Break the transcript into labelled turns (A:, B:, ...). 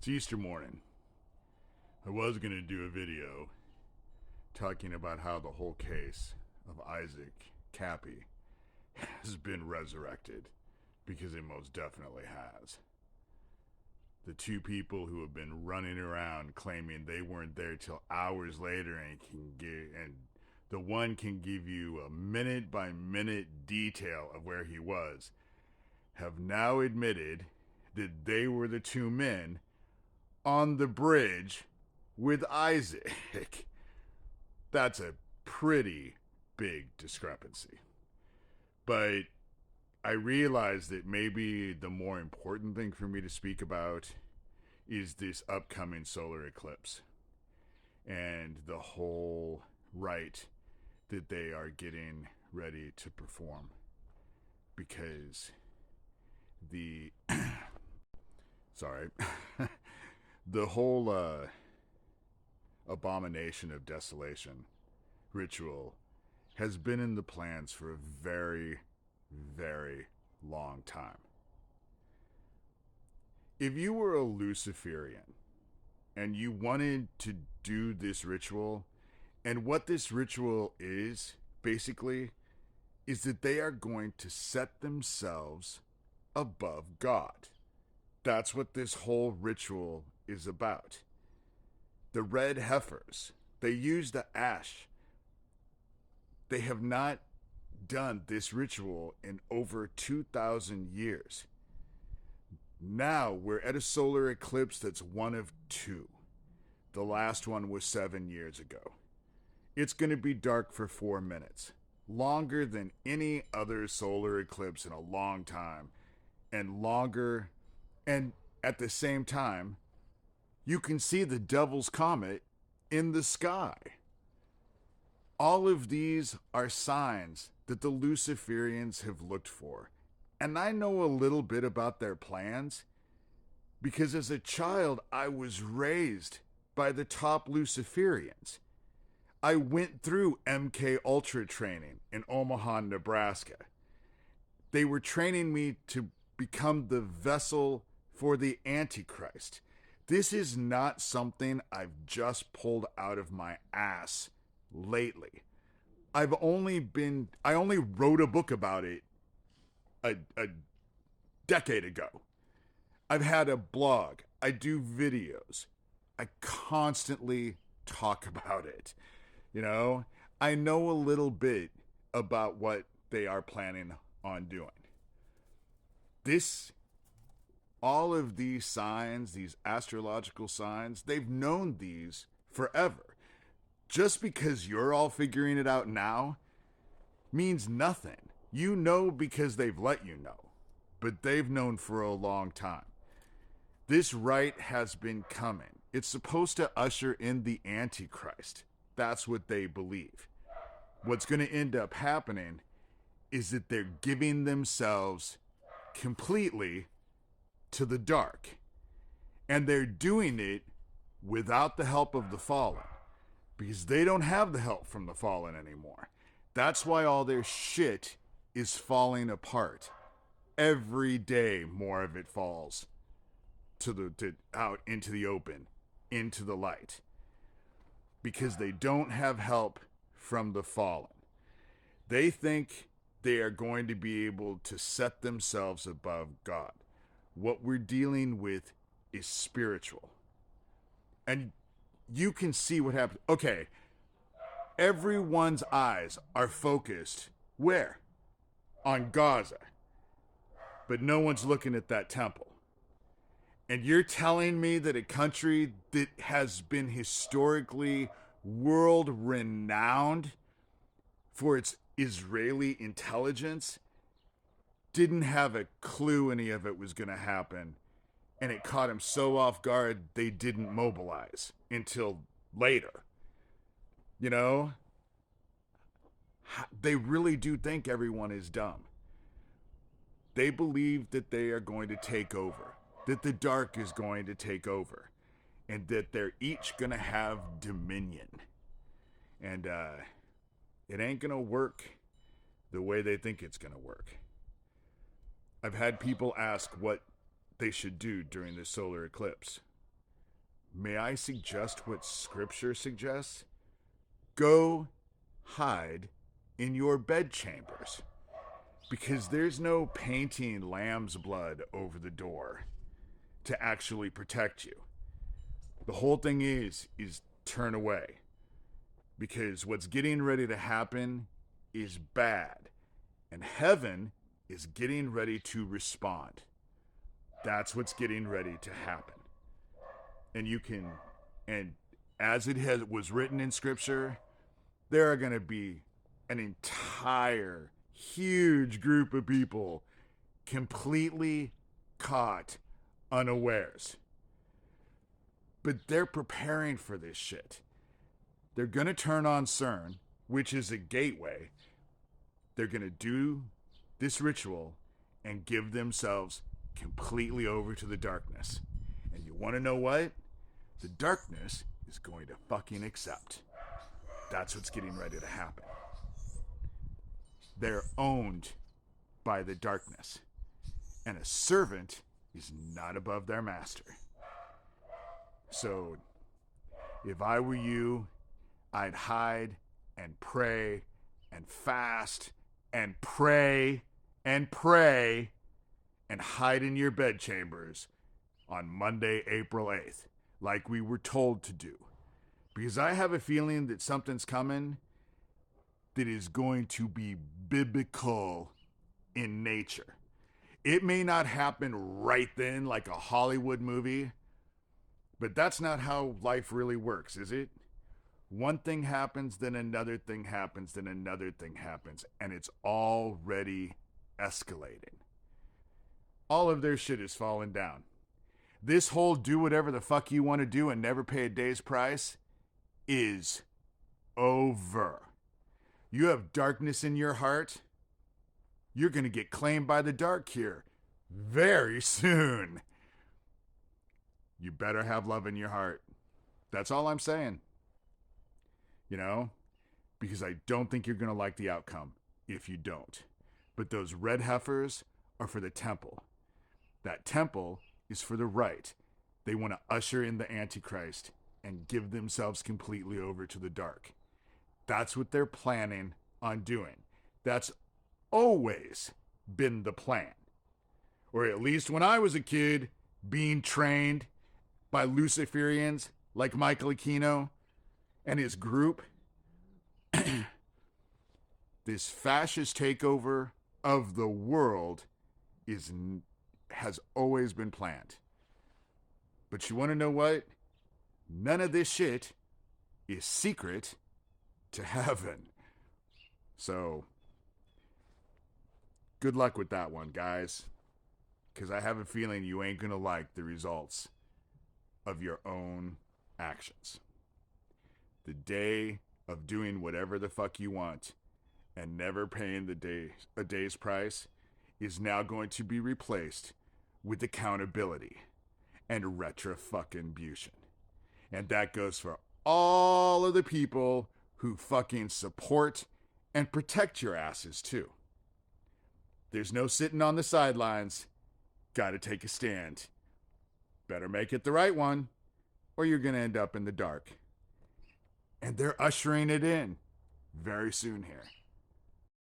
A: It's Easter morning. I was going to do a video talking about how the whole case of Issac, Kappy, has been resurrected, because it most definitely has. The two people who have been running around claiming they weren't there till hours later and the one can give you a minute by minute detail of where he was, have now admitted that they were the two men on the bridge with Issac. That's a pretty big discrepancy. But I realize that maybe the more important thing for me to speak about is this upcoming solar eclipse and the whole rite that they are getting ready to perform. Because the sorry the whole abomination of desolation ritual has been in the plans for a very, very long time. If you were a Luciferian and you wanted to do this ritual, and what this ritual is, basically, is that they are going to set themselves above God. That's what this whole ritual is about. The red heifers, they use the ash. They have not done this ritual in over 2,000 years. Now we're at a solar eclipse that's one of two. The last one was 7 years ago. It's going to be dark for 4 minutes, longer than any other solar eclipse in a long time, and longer, and at the same time, you can see the Devil's Comet in the sky. All of these are signs that the Luciferians have looked for. And I know a little bit about their plans because as a child, I was raised by the top Luciferians. I went through MK Ultra training in Omaha, Nebraska. They were training me to become the vessel for the Antichrist. This is not something I've just pulled out of my ass lately. I only wrote a book about it a decade ago. I've had a blog. I do videos. I constantly talk about it. You know, I know a little bit about what they are planning on doing. All of these signs, these astrological signs, they've known these forever. Just because you're all figuring it out now means nothing. You know because they've let you know, but they've known for a long time. This rite has been coming. It's supposed to usher in the Antichrist. That's what they believe. What's going to end up happening is that they're giving themselves completely to the dark. And they're doing it without the help of the fallen, because they don't have the help from the fallen anymore. That's why all their shit is falling apart. Every day more of it falls out into the open, into the light, because they don't have help from the fallen. They think they are going to be able to set themselves above God. What we're dealing with is spiritual. And you can see what happened. Okay, everyone's eyes are focused where? On Gaza. But no one's looking at that temple. And you're telling me that a country that has been historically world renowned for its Israeli intelligence didn't have a clue any of it was going to happen, and it caught them so off guard they didn't mobilize until later. You know? They really do think everyone is dumb. They believe that they are going to take over, that the dark is going to take over, and that they're each going to have dominion. And it ain't going to work the way they think it's going to work. I've had people ask what they should do during the solar eclipse. may I suggest what Scripture suggests? Go hide in your bedchambers, because there's no painting lamb's blood over the door to actually protect you. The whole thing is turn away, because what's getting ready to happen is bad, and heaven is getting ready to respond. That's what's getting ready to happen. And as it was written in Scripture, there are going to be an entire huge group of people completely caught unawares. But they're preparing for this shit. They're going to turn on CERN, which is a gateway. They're going to do this ritual and give themselves completely over to the darkness. And you want to know what? The darkness is going to fucking accept. That's what's getting ready to happen. They're owned by the darkness. And a servant is not above their master. So, if I were you, I'd hide and pray and fast and pray and pray and hide in your bedchambers on Monday, April 8th, like we were told to do. Because I have a feeling that something's coming that is going to be biblical in nature. It may not happen right then like a Hollywood movie, but that's not how life really works, is it? One thing happens, then another thing happens, then another thing happens, and it's already escalating. All of their shit is falling down. This whole do whatever the fuck you want to do and never pay a day's price is over. You have darkness in your heart, you're going to get claimed by the dark here very soon. You better have love in your heart. That's all I'm saying. You know? Because I don't think you're going to like the outcome if you don't. But those red heifers are for the temple. That temple is for the right. They want to usher in the Antichrist and give themselves completely over to the dark. That's what they're planning on doing. That's always been the plan. Or at least when I was a kid, being trained by Luciferians like Michael Aquino and his group. This fascist takeover of the world has always been planned. But you want to know what? None of this shit is secret to heaven. So, good luck with that one, guys. Because I have a feeling you ain't going to like the results of your own actions. The day of doing whatever the fuck you want and never paying a day's price is now going to be replaced with accountability and retribution. And that goes for all of the people who fucking support and protect your asses too. There's no sitting on the sidelines. Gotta take a stand. Better make it the right one, or you're gonna end up in the dark. And they're ushering it in very soon here.